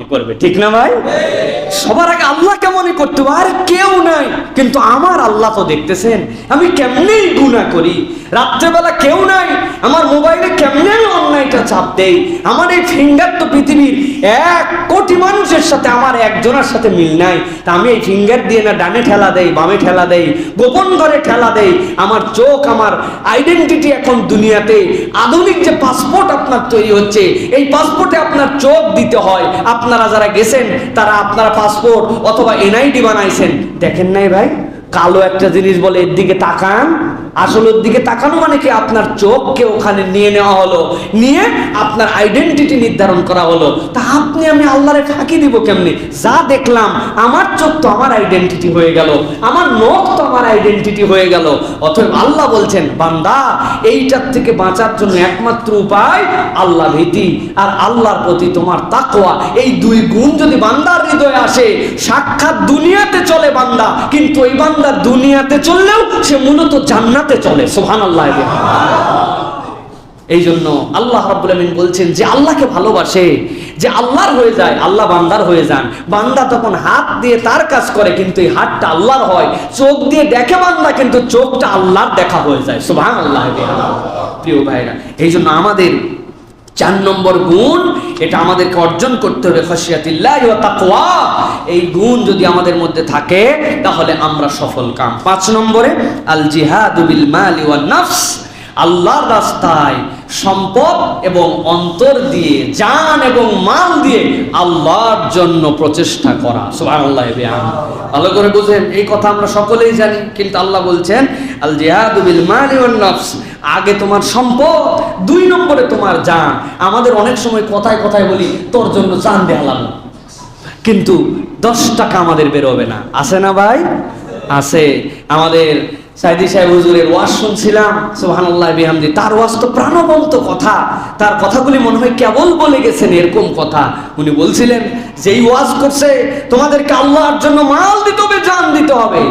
মনে করবে, ঠিক না ভাই? সবার আগে আল্লাহকে মনে করতে হবে, আর কেউ নাই, কিন্তু আমার আল্লাহ তো দেখতেছেন আমি কেমনি গুনাহ করি। রাত্রেবেলা কেউ নাই, আমার মোবাইলে কেমনে আমি অন্যায়টা চাপ দেই। আমার এই ফিঙ্গার তো পৃথিবীর 1 কোটি মানুষের সাথে আমার একজনের সাথে মিল নাই, তা আমি এই ফিঙ্গার দিয়ে না ডানে ঠেলা দেই, বামে ঠেলা দেই, গোপন করে ঠেলা দেই। আমার চোখ, আমার আইডেন্টিটি এখন দুনিয়াতে আধুনিক যে পাসপোর্ট আপনার তৈরি হচ্ছে, এই পাসপোর্টে আপনার চোখ দিতে হয়। আপনারা যারা গেছেন তারা আপনারা পাসপোর্ট অথবা এনআইডি বানাইছেন, দেখেন নাই ভাই? কালো একটা জিনিস বলে এর দিকে তাকান, আসলে ওর দিকে তাকানো মানে কি আপনার চোখকে ওখানে নিয়ে নেওয়া হলো, নিয়ে আপনার আইডেন্টিটি নির্ধারণ করা হলো। তা আপনি আমি আল্লাহরে ফাঁকি দিব কেমনে? যা দেখলাম আমার চোখ তো আমার আইডেন্টিটি হয়ে গেল, আমার নখ তো আমার আইডেন্টিটি হয়ে গেল। অতএব আল্লাহ বলছেন, বান্দা এইটার থেকে বাঁচার জন্য একমাত্র উপায় আল্লাহ ভীতি আর আল্লাহর প্রতি তোমার তাকওয়া। এই 2 গুণ যদি বান্দার হৃদয়ে আসে, সাক্ষাৎ দুনিয়াতে চলে বান্দা, কিন্তু এই বান্দা দুনিয়াতে চললেও সে মূলত জান্নাতে চলে। সুবহানাল্লাহ। এই জন্য আল্লাহ রাব্বুল আমিন বলছেন, যে আল্লাহকে ভালোবাসে, যে আল্লাহর হয়ে যায়, আল্লাহ বান্দার হয়ে যান। বান্দা তখন হাত দিয়ে তার কাজ করে, কিন্তু এই হাতটা আল্লাহর হয়। চোখ দিয়ে দেখে বান্দা, কিন্তু চোখটা আল্লাহর দেখা হয়ে যায়। সুবহানাল্লাহ। প্রিয় ভাইরা, এই জন্য আমাদের 4 নম্বর গুণ, এটা আমাদেরকে অর্জন করতে হবে, খাশিয়াতুল্লাহি ওয়া তাকওয়া। এই গুণ যদি আমাদের মধ্যে থাকে তাহলে আমরা সফল কাম। 5 নম্বরে আল জিহাদু বিল মালি ওয়ান নফস, আল্লাহর রাস্তায় সম্পদ এবং অন্তর দিয়ে, জান এবং মাল দিয়ে আল্লাহর জন্য প্রচেষ্টা করা। সুবহানাল্লাহ। ভালো করে বুঝেন, এই কথা আমরা সকলেই জানি, কিন্তু আল্লাহ বলছেন আল জিহাদু বিল মালি ওয়ান নফস, আগে তোমার সম্পদ, 2 নম্বরে তোমার জান। আমাদের অনেক সময় কথায় কথায় বলি তোর জন্য জান দেয়ালাম, কিন্তু 10 টাকা আমাদের বেরোবে না। আছে না ভাই? আছে। আমাদের সাইদি সাহেব হুজুরের ওয়াজ শুনছিলাম, সুবহানাল্লাহ বিহামদি। তার ওয়াজ তো প্রাণবন্ত কথা, তার কথাগুলি মনে হয় কেবল বলে গেছেন এরকম কথা। উনি বলছিলেন যে এই ওয়াজ করছে তোমাদেরকে আল্লাহর জন্য মাল দিতে হবে, জান দিতে হবে।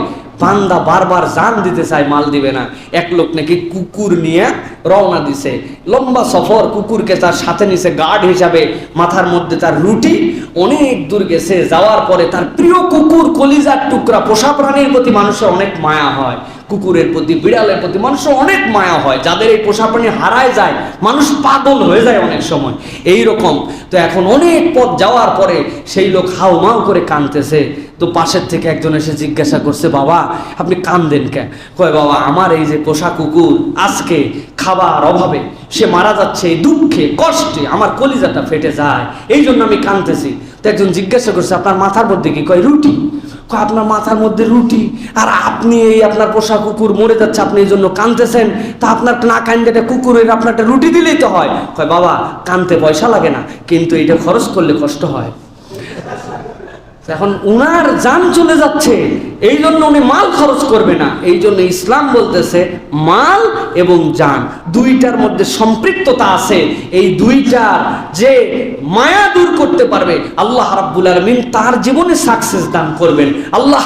বান্দা বারবার জান দিতে চায়, মাল দিবে না। এক লোক নাকি কুকুর নিয়ে রওনা দিছে, লম্বা সফর, কুকুরকে তার সাথে নিছে গার্ড হিসাবে, মাথার মধ্যে তার রুটি। অনেক দূর গেছে, যাওয়ার পরে তার প্রিয় কুকুর, কলিজার টুকরা, পোষা প্রাণীর প্রতি মানুষের অনেক মায়া হয়, কুকুরের প্রতি, বিড়ালের প্রতি মানুষের অনেক মায়া হয়। যাদের এই পোষা প্রাণী হারায় যায়, মানুষ পাগল হয়ে যায় অনেক সময় এই রকম। তো এখন অনেক পথ যাওয়ার পরে সেই লোক হাউমাউ করে কাঁদতেছে। তো পাশের থেকে একজন এসে জিজ্ঞাসা করছে, বাবা আপনি কাঁদেন কেন? কয়, বাবা আমার এই যে পোষা কুকুর আজকে খাবার অভাবে সে মারা যাচ্ছে, এই দুঃখে কষ্টে আমার কলিজাটা ফেটে যায়, এই জন্য আমি কাঁদতেছি। তো একজন জিজ্ঞাসা করছে, আপনার মাথার মধ্যে কি? কয়, রুটি। আপনার মাথার মধ্যে রুটি, আর আপনি এই আপনার পোষা কুকুর মরে যাচ্ছে, আপনি এই জন্য কাঁদতেছেন। তা আপনার না কান্দে কুকুরের আপনার একটা রুটি দিলেই তো হয়। কয়, বাবা কাঁদতে পয়সা লাগে না, কিন্তু এটা খরচ করলে কষ্ট হয়। এখন উনার জান চলে যাচ্ছে, এই জন্য উনি মাল খরচ করবে না। এই জন্য ইসলাম বলতেছে মাল এবং জান 2টার মধ্যে সম্পৃক্ততা আছে। এই 2টার যে মায়া দূর করতে পারবে, আল্লাহ রাব্বুল আলামিন তার জীবনে সাকসেস দান করবেন। আল্লাহ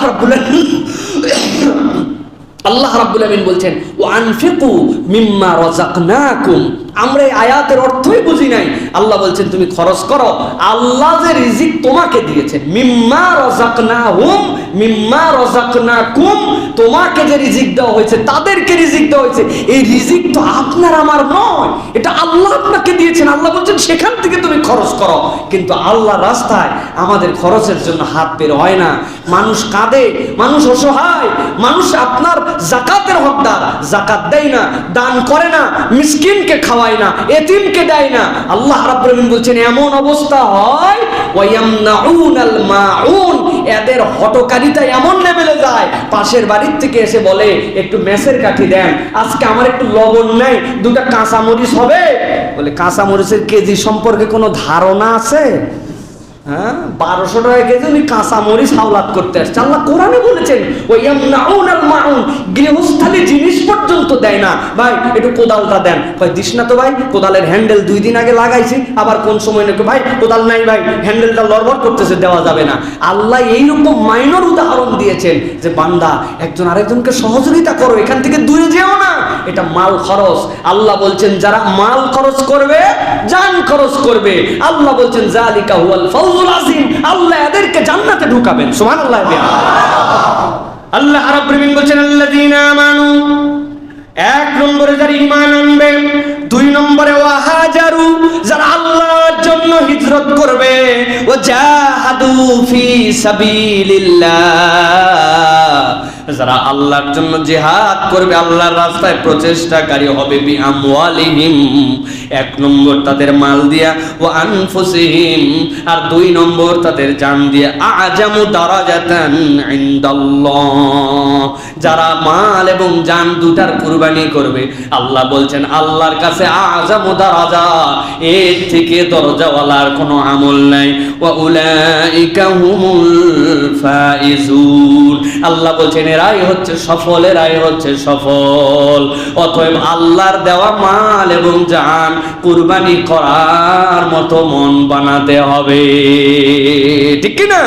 রাব্বুল আলামিন বলছেন, ওয়া আনফিকু মিম্মা রাযাকনাকুম। আমরা এই আয়াতের অর্থই বুঝি নাই। আল্লাহ বলছেন তুমি খরচ করো, আল্লাহ যে রিজিক তোমাকে দিয়েছেন, মিম্মা রাযাকনাহুম মিম্মা রাযাকনাকুম, তোমাকে যে রিজিক দেওয়া হয়েছে, তাদেরকে রিজিক দেওয়া হয়েছে। এই রিজিক তো আপনার আমার নয়, এটা আল্লাহ আপনাকে দিয়েছেন। আল্লাহ বলছেন সেখান থেকে তুমি খরচ করো। কিন্তু আল্লাহ রাস্তায় আমাদের খরচের জন্য হাত বের হয় না। মানুষ কাঁদে, মানুষ অসহায়, মানুষ আপনার যাকাতের হকদার, যাকাত দেয় না, দান করে না, মিসকিনকে খাওয়ায় না, এতিমকে দেয় না। আল্লাহ রাব্বুল আলামিন বলছেন এমন অবস্থা হয়, ওয়ায়ামনাউনাল মাউন, এদের হটকারিতা এমন লেভেলে যায়, পাশের বাড়ির থেকে এসে বলে একটু মেসের কাঠি দেন, আজকে আমার একটু লবণ নাই, 2টা কাঁচামরিচ হবে। বলে কাঁচামরিচের কেজি সম্পর্কে কোনো ধারণা আছে? হ্যাঁ, 1200 টাকা কেজি উনি কাঁচামরিচ হাওলাত করতে আসছে। আল্লাহ কোরআনে বলেছেন ওয়ায়ামনাউনাল মাউন, গৃহস্থালী জিনিস পর্যন্ত দেয় না। ভাই একটু কোদালটা দেন, ভাই দিস না তো ভাই, কোদালের হ্যান্ডেল 2 দিন আগে লাগাইছি, আবার কোন সময় নাকি ভাই কোদাল নাই, ভাই হ্যান্ডেলটা লড়বড় করতেছে, দেওয়া যাবে না। আল্লাহ এইরকম মাইনর উদাহরণ দিয়েছেন যে বান্দা একজন আরেকজনকে সহযোগিতা করো, এখান থেকে দূরে যেও না, এটা মাল খরচ। আল্লাহ বলছেন যারা মাল খরচ করবে, জান খরচ করবে, আল্লাহ বলছেন জালিকা হুয়াল ফাউজুল আযীম, আল্লাহ এদেরকে জান্নাতে ঢুকাবেন। সুবহানাল্লাহ। আল্লাহ রাব্বুল আলামিন বলেন আল্লাযীনা আমানু, এক নম্বরে যারা ঈমান আনবে, দুই নম্বরে ওয়াহাজারু, যারা আল্লাহর জন্য হিজরত করবে, ওয়াজাহাদু ফি সাবিলিল্লাহ, যারা আল্লাহর জন্য জিহাদ করবে, আল্লাহর রাস্তায় প্রচেষ্টাকারী হবে, বিআমওয়ালিহিম, এক নম্বর তাদের মাল দিয়া, ওয়া আনফুসিহিম, আর দুই নম্বর তাদের জান দিয়া, আজামু দারাজাতান ইনদাল্লাহ, যারা মাল এবং জান দুটার কুরবানি করবে, আল্লাহ বলছেন আল্লাহর কাছে আজামু দারাজা, এর থেকে দরজাওয়ালার কোনো আমল নাই। ওয়া উলাইকা হুমুল ফাইজুন, আল্লাহ বলছেন এরাই হচ্ছে সফল, এরাই হচ্ছে সফল। অতএব আল্লাহর দেওয়া মাল এবং জান কুরবানি করার মতো মন বানাতে হবে, ঠিক কি না?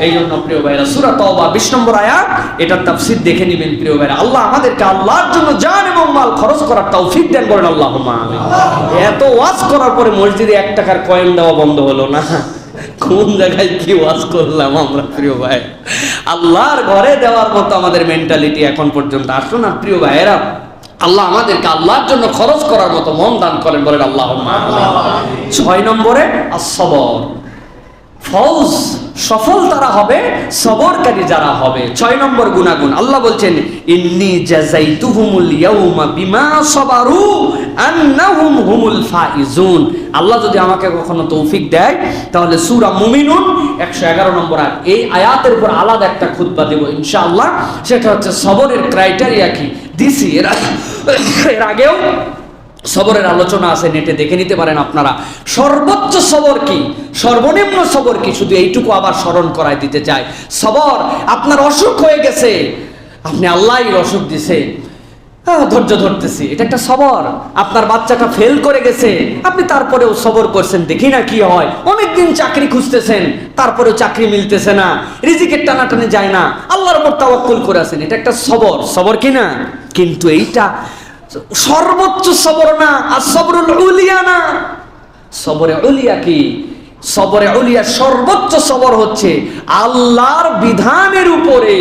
এই জন্য প্রিয় ভাইরা সূরা তাওবা 20 নম্বর আয়াত, এটার তাফসীর দেখে নেবেন প্রিয় ভাইরা। আল্লাহ আমাদেরকে আল্লাহর জন্য জান এবং মাল খরচ করার তৌফিক দেন, বলেন আল্লাহুম্মা আমিন। এত ওয়াজ করার পরে মসজিদে 1 টাকার কয়েন দেওয়া বন্ধ হলো না, কোন জায়গায় কি ওয়াজ করলাম আমরা প্রিয় ভাই। আল্লাহর ঘরে দেওয়ার মতো আমাদের মেন্টালিটি এখন পর্যন্ত আসলো না প্রিয় ভাইয়েরা। আল্লাহ আমাদেরকে আল্লাহর জন্য খরচ করার মতো মন দান করেন, বলেন আল্লাহুম্মা আমিন। 6 নম্বরে as-sabr, ফৌজ, সফল তারা হবে সবরকারী যারা হবে। 6 নম্বর গুনাহগুণ, আল্লাহ বলছেন ইন্নী জাযাইতুহুমুল ইয়াউমা বিমা সাবারু আন্নাহুম হুমুল ফাইজুন। আল্লাহ যদি আমাকে কখনো তৌফিক দেয় তাহলে সূরা মুমিনুন 111 নম্বর আয়াত, এই আয়াতের উপর আলাদা একটা খুতবা দেব ইনশাআল্লাহ। সেটা হচ্ছে সবরের ক্রাইটেরিয়া কি দিছি, এর আগেও সবরের আলোচনা আছে, নেটে দেখে নিতে পারেন আপনারা। সর্বোচ্চ সবর কি, সর্বনিম্ন সবর কি, শুধু এইটুকু আবার স্মরণ করায় দিতে চাই। সবর, আপনার অসুখ হয়ে গেছে, আপনি আল্লাহই অসুখ দিছে, ধৈর্য ধরতেছি, এটা একটা সবর। আপনার বাচ্চাটা ফেল করে গেছে, আপনি তারপরেও সবর করছেন, দেখি না কি হয়। অনেকদিন চাকরি খুঁজতেছেন, তারপরেও চাকরি মিলতেছে না, রিজিকের টানাটানি যায় না, আল্লাহর উপর তাওয়াক্কুল করে আছেন, এটা একটা সবর। সবর কি না? কিন্তু এইটা সর্বোচ্চ সবর না, আর সবরুল উলিয়া না। সবরে উলিয়া কি? সবরে উলিয়া সর্বোচ্চ সবর হচ্ছে আল্লাহর বিধানের উপরে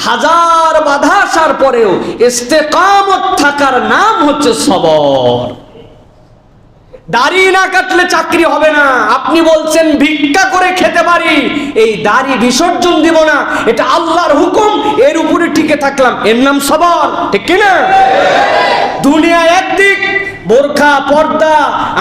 হাজার বাধা আসার পরেও ইস্তেকামত থাকার নাম হচ্ছে সবর। দাড়ি না কাটলে চাকরি হবে না, আপনি বলছেন ভিক্ষা করে খেতে পারি, এই দাড়ি বিসর্জন দিব না, এটা আল্লাহর হুকুম, এর উপরে টিকে থাকলাম, এর নাম সবর, ঠিক কিনা? দুনিয়া একদিক, বোরখা পর্দা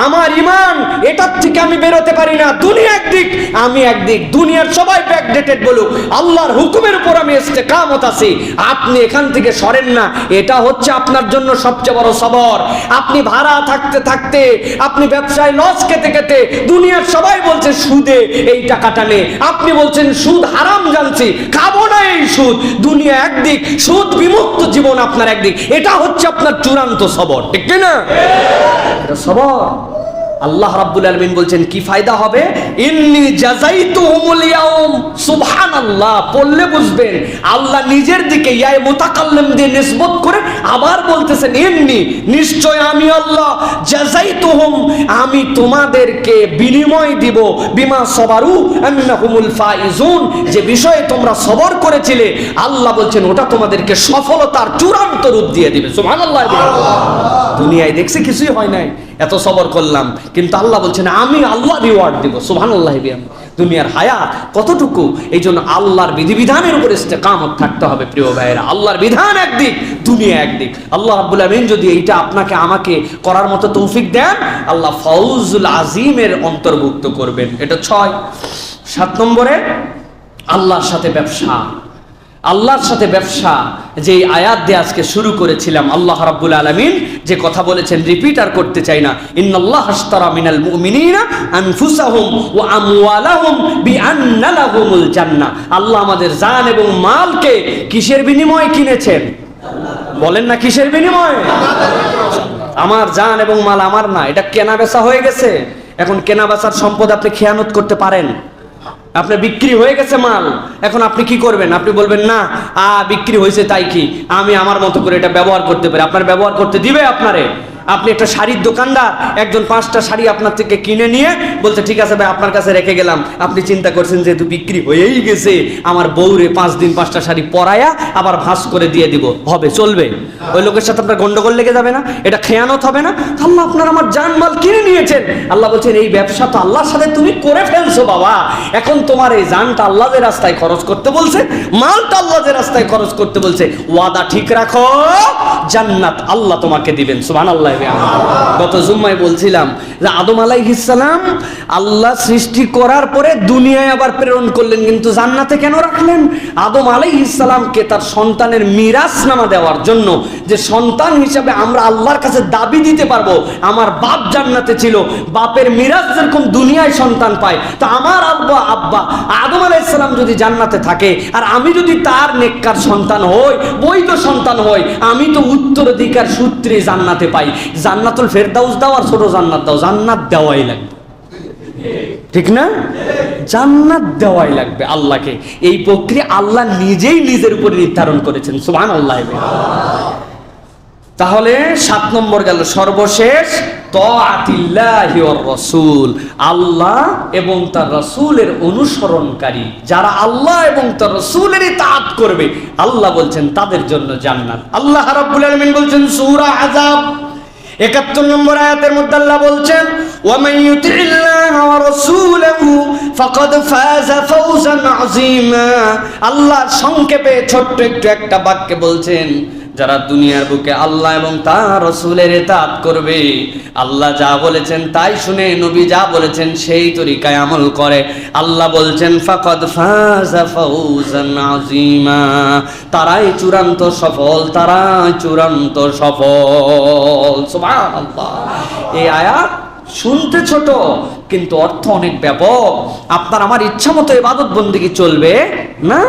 আমার ঈমান, এটার থেকে আমি বেরোতে পারি না, দুনিয়া একদিক আমি একদিক, দুনিয়ার সবাই ব্যাকডেটেড বলুক, আল্লাহর হুকুমের উপর আমি ইস্তেকামত আছি, আপনি এখান থেকে সরেন না, এটা হচ্ছে আপনার জন্য সবচেয়ে বড় সবর। আপনি ভাড়া থাকতে থাকতে, আপনি ব্যবসায় লস খেতে খেতে, দুনিয়ার সবাই বলছে সুদে এই টাকাটা নে, আপনি বলছেন সুদ হারাম জানছি, খাবো না এই সুদ, দুনিয়া একদিক, সুদ বিমুক্ত জীবন আপনার একদিক, এটা হচ্ছে আপনার চূড়ান্ত সবর, ঠিক না? এটা সবর। আল্লাহ রাব্বুল আলামিন বলছেন কি ফায়দা হবে, ইন্নী জাযাইতুহুমুল ইয়াউম, সুবহানাল্লাহ পড়লে বুঝবেন আল্লাহ নিজের দিকে ইয়া মুতাকাল্লিম দিয়ে নিসবত করে আবার বলতেছেন ইন্নী, নিশ্চয় আমি আল্লাহ, জাযাইতুহুম, আমি তোমাদেরকে বিনিময় দিব, বিমা সাবারু আন্নাহুমুল ফাইজুন, যে বিষয়ে তোমরা সবর করেছিলে আল্লাহ বলছেন ওটা তোমাদেরকে সফলতার চূড়ান্ত রূপ দিয়ে দিবে। সুবহানাল্লাহ। দুনিয়ায় দেখছি কিছুই হয় নাই, এত সবর করলাম, কিন্তু আল্লাহ বলছেন আমি আল্লাহ রিওয়ার্ড দিব। সুবহানাল্লাহ। দুনিয়ার হায়াত কতটুকু, এই জন্য আল্লাহর বিধিবিধানের উপর ইস্তেকামত থাকতে হবে প্রিয় ভাইয়েরা। আল্লাহর বিধান একদিক, দুনিয়া একদিক। আল্লাহ রাব্বুল আমিন যদি এইটা আপনাকে আমাকে করার মতো তৌফিক দেন, আল্লাহ ফৌজুল আজিমের অন্তর্ভুক্ত করবেন। এটা 6। 7 নম্বরে আল্লাহর সাথে ব্যবসা। আল্লাহর সাথে ব্যবসা, যে আয়াত দিয়ে আজকে শুরু করেছিলাম, আল্লাহ রাব্বুল আলামিন যে কথা বলেছেন, রিপিট আর করতে চাই না, ইন্নাল্লাহ আশতারা মিনাল মুমিনিনা আনফুসাহুম ওয়া আমওয়ালাহুম বিআন্না লাহুমুল জান্নাহ। আল্লাহ আমাদের জান এবং মালকে কিসের বিনিময়ে কিনেছেন? বলেন না কিসের বিনিময়ে? আমার জান এবং মাল আমার না, এটা কেনা বেচা হয়ে গেছে। এখন কেনা বেচার সম্পদ আপনি খেয়ানত করতে পারেন, আপনার বিক্রি হয়ে গেছে মাল, এখন আপনি কি করবেন? আপনি বলবেন না বিক্রি হয়েছে তাই কি, আমি আমার মতো করে এটা ব্যবহার করতে পারি। আপনার ব্যবহার করতে দিবে আপনারে? আপনি একটা শাড়ির দোকানদার, একজন 5টা শাড়ি আপনার থেকে কিনে নিয়ে বলছে ঠিক আছে ভাই আপনার কাছে রেখে গেলাম। আপনি চিন্তা করছেন যেহেতু বিক্রি হয়েই গেছে, আমার বউরে 5 দিন 5টা শাড়ি পরায়া আবার ভাঁজ করে দিয়ে দিব, হবে? চলবে? ওই লোকের সাথে আপনার গন্ডগোল লেগে যাবে না? এটা খেয়ানত হবে না? আল্লাহ আপনার আমার জানমাল কিনে নিয়েছেন, আল্লাহ বলছেন এই ব্যবসা তো আল্লাহর সাথে তুমি করে ফেলছো বাবা, এখন তোমার এই জানটা আল্লাহর রাস্তায় খরচ করতে বলছে, মালটা আল্লাহর রাস্তায় খরচ করতে বলছে, ওয়াদা ঠিক রাখো, জান্নাত আল্লাহ তোমাকে দিবেন। সুবহানাল্লাহ। গত জুম্মায় বলছিলাম যে আদম আলাইহিস সালাম আল্লাহ সৃষ্টি করার পরে দুনিয়ায় আবার প্রেরণ করলেন, কিন্তু জান্নাতে কেন রাখলেন? আদম আলাইহিস সালামকে তার সন্তানের মিরাসনামা দেওয়ার জন্য, যে সন্তান হিসেবে আমরা আল্লাহর কাছে দাবি দিতে পারবো আমার বাপ জান্নাতে ছিল, বাপের মিরাস যেরকম দুনিয়ায় সন্তান পায়, তা আমার আব্বা আদম আলাইহিস সালাম যদি জান্নাতে থাকে আর আমি যদি তার নেককার সন্তান হই, বৈধ সন্তান হই, আমি তো উত্তরাধিকার সূত্রে জান্নাতে পাই। জান্নাতুল ফেরদাউস দাও আর ছোট জান্নাত দাও, জান্নাত দেওয়াই লাগবে, ঠিক না? জান্নাত দেওয়াই লাগবে আল্লাহকে। এই প্রক্রিয়া আল্লাহ নিজেই নিজের উপরে নির্ধারণ করেছেন। সুবহানাল্লাহ। তাহলে 7 নম্বর গেল, সর্বশেষ তাআতিল্লাহি ওয়ার রাসূল, আল্লাহ এবং তার রাসূলের অনুসরণকারী যারা আল্লাহ এবং তার রাসূলের ইতাআত করবে, আল্লাহ বলছেন তাদের জন্য জান্নাত। আল্লাহ রাব্বুল আলামিন বলছেন সূরা আযাব 71 নম্বর আয়াতের মধ্যে আল্লাহ বলছেন ওয়ামান ইউতিল্লাহা ওয়া রাসূলাহু ফাকাদ ফাযা ফাওজান আযীমা। আল্লাহ সংক্ষেপে ছোট্ট একটু একটা বাক্যে বলছেন যারা দুনিয়ার বুকে আল্লাহ এবং তার রাসূলের ইতাআত করবে, আল্লাহ যা বলেছেন তাই শুনে, নবী যা বলেছেন সেই তরিকায় আমল করে, আল্লাহ বলছেন ফাকাদ ফাযা ফাওজান আযীমা, তারাই চূড়ান্ত সফল, তারাই চূড়ান্ত সফল। সুবহানাল্লাহ। এই আয়াত শুনতে ছোট কিন্তু অর্থ অনেক ব্যাপক। আপনার আমার ইচ্ছা মতো ইবাদত বন্দেগী চলবে না।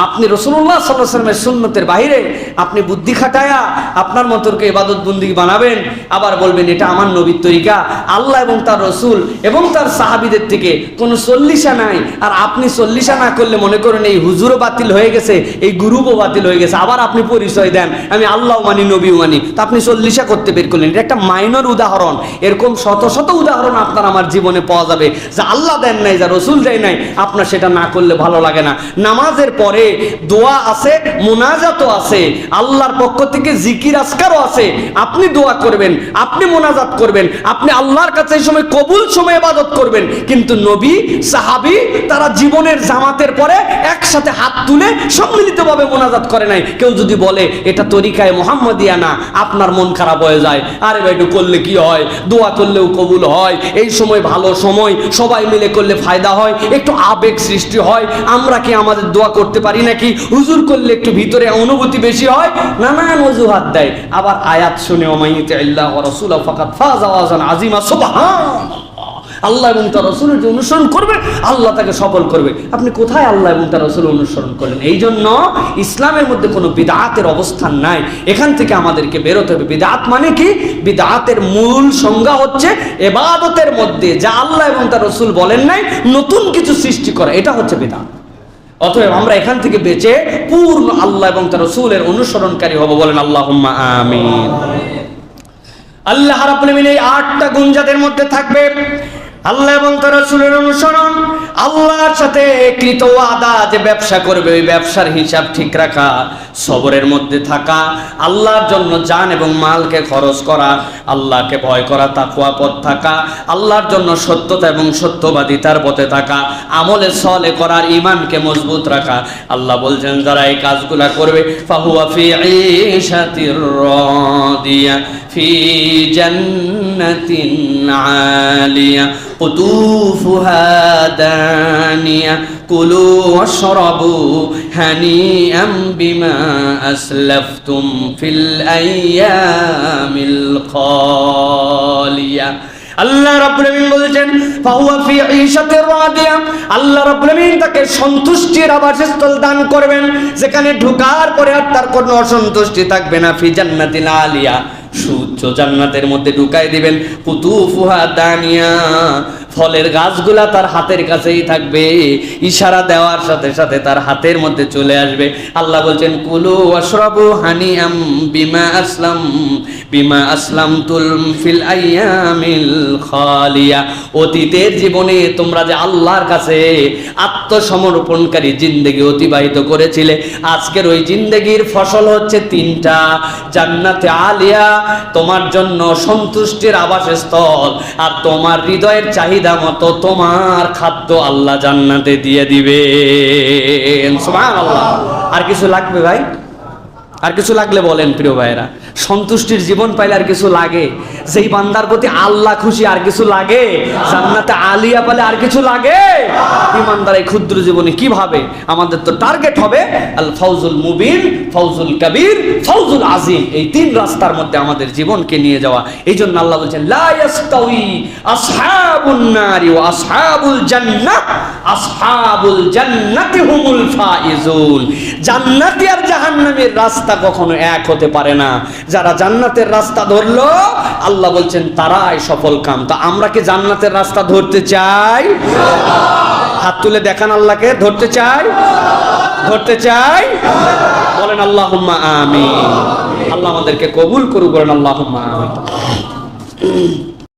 আপনি রাসূলুল্লাহ সাল্লাল্লাহু আলাইহি ওয়াসাল্লামের সুন্নতের বাইরে আপনি বুদ্ধি খাটায়া আপনার মতো করে ইবাদত বন্দেগী বানাবেন, আবার বলবেন এটা আমার নবীর তরিকা। আল্লাহ এবং তার রাসূল এবং তার সাহাবীদের থেকে কোনো চল্লিশা নাই, আর আপনি চল্লিশা না করলে মনে করেন এই হুজুরও বাতিল হয়ে গেছে, এই গ্রুপও বাতিল হয়ে গেছে। আবার আপনি পরিচয় দেন আমি আল্লাহ মানি, নবীও মানি, তো আপনি চল্লিশা করতে বের করলেন। এটা একটা মাইনর উদাহরণ। এরকম শত শত উদাহরণ আপনার আমার জীবনে পাওয়া যাবে যা আল্লাহ দেন নাই, যা রাসূল দেয় নাই, আপনার সেটা না করলে ভালো লাগে না। নামাজের পরে দোয়া আছে, মুনাজাতও আছে, আল্লাহর পক্ষ থেকে জিকির আজকারও আছে। আপনি দোয়া করবেন, আপনি মুনাজাত করবেন, আপনি আল্লাহর কাছে এই সময় কবুল সময় ইবাদত করবেন। কিন্তু নবী, সাহাবী তারা জীবনের জামাতের পরে একসাথে হাত তুলে সম্মিলিতভাবে মুনাজাত করে নাই। কেউ যদি বলে এটা তরিকায় মুহাম্মাদিয়া না, আপনার মন খারাপ হয়ে যায়। আরে ভাই একটু করলে কি হয়, দোয়া করলেও কবুল হয়, এই সময় ভালো সময়, সবাই মিলে করলে ফায়দা হয়, একটু আবেগ সৃষ্টি হয়। আমরা কি আমাদের দোয়া করতে পারি নাকি? হুজুর করলে একটু ভিতরে অনুভূতি বেশি হয়, নানান অজুহাত দেয়। আবার আয়াত শুনে ওয়া মান ইউতিল্লাহ ওয়া রাসূলাহু ফাকাদ ফাযা ফাওজান আযীমা। সুবহানাল্লাহ। আল্লাহ এবং তার রাসূলের যে অনুসরণ করবে আল্লাহ তাকে সফল করবে। আপনি কোথায় আল্লাহ এবং তার রাসূল অনুসরণ করলেন? এই জন্য ইসলামের মধ্যে কোনো বিদআতের অবস্থান নাই। এখান থেকে আমাদেরকে বেরোতে হবে। বিদআত মানে কি? বিদআতের মূল সংজ্ঞা হচ্ছে ইবাদতের মধ্যে যা আল্লাহ এবং তার রাসূল বলেন নাই নতুন কিছু সৃষ্টি করা, এটা হচ্ছে বিদআত। অতএব আমরা এখান থেকে বেঁচে পূর্ণ আল্লাহ এবং তার রাসূলের অনুসরণকারী হব। বলেন আল্লাহুম্মা আমিন। আল্লাহ রাব্বুল আলামিন এই 8টা গুণ যাদের মধ্যে থাকবে, আল্লাহ এবং তার রাসূলের অনুসরণ, আল্লাহর সাথে কৃত ওয়াদা যে ব্যবসা করবে ওই ব্যবসার হিসাব ঠিক রাখা, সবরের মধ্যে থাকা, আল্লাহর জন্য জান এবং মালকে খরচ করা, আল্লাহকে ভয় করা, তাকওয়া পথ থাকা, আল্লাহর জন্য সত্যতা এবং সত্যবাদিতার পথে থাকা, আমলে সলে করার, ঈমানকে মজবুত রাখা। আল্লাহ বলছেন যারা এই কাজগুলা করবে ফাহুয়া ফি ঈশাতির রাদিয়া ফি জান্নাতিন আলিয়া কুতুফুহা দানিয়া কুলু ওয়াশরাবু হানিআম বিমা আসলাফতুম ফিল আইয়ামিল খালিয়া। আল্লাহ রাব্বুল আলামিন বলেছেন ফাহুয়া ফি ঈশাতির রাদিয়া, আল্লাহ রাব্বুল আলামিন তাকে সন্তুষ্টির আবাসস্থল দান করবেন, যেখানে ঢোকার পরে আর তার কোনো অসন্তুষ্টি থাকবে না। ফি জান্নাতিল আলিয়া, সুউচ্চ জান্নাতের মধ্যে ঢুকাই দিবেন। কুতুফুহা দানিয়া, ফলের গাছগুলা তার হাতের কাছেই থাকবে, ইশারা দেওয়ার সাথে সাথে তার হাতের মধ্যে চলে আসবে। আল্লাহ বলছেন কুলু ওয়াশরাবু হানিআম বিমা আসলামতুল ফিল আইয়ামিল খালিয়া। অতীতের জীবনে তোমরা যে আল্লাহর কাছে আত্মসমর্পণকারী জিন্দেগি অতিবাহিত করেছিলে, আজকের ওই জিন্দেগির ফসল হচ্ছে তিনটা। জান্নাতে আলিয়া, তোমার জন্য সন্তুষ্টির আবাসস্থল, আর তোমার হৃদয়ের চাহিদা মতো তোমার খাদ্য আল্লাহ জান্নাতে দিয়ে দিবে। সুবহানাল্লাহ। আর কিছু লাগবে ভাই? আর কিছু লাগলে বলেন প্রিয় ভাইরা। সন্তুষ্টির জীবন পাইলে আর কিছু লাগে? যেই বান্দার প্রতি আল্লাহ খুশি, আর কিছু লাগে? জান্নাতে আলিয়া পালে আর কিছু লাগে? ইমানদার এই ক্ষুদ্র জীবনে কিভাবে? আমাদের তো টার্গেট হবে আল ফাউজুল মুবিন, ফাউজুল কাবীর, ফাউজুল আজিম। এই তিন রাস্তার মধ্যে আমাদের জীবনকে নিয়ে যাওয়া। এই জন্য আল্লাহ বলছেন লা ইয়াস্তাউই আসহাবুন নারি ওয়া আসহাবুল জান্নাহ, আসহাবুল জান্নাতি হুমুল ফাইজুন। জান্নাতি আর জাহান্নামের রাস্তা কখনো এক হতে পারে না। যারা জান্নাতের রাস্তা ধরলো, আল্লাহ বলছেন তারাই সফল কাম। তা আমরা কি জান্নাতের রাস্তা ধরতে চাই? হাত তুলে দেখান আল্লাহকে। ধরতে চাই? ধরতে চাই? বলেন আল্লাহুম্মা আমিন। আল্লাহ আমাদেরকে কবুল করুক, বলেন আল্লাহুম্মা আমিন।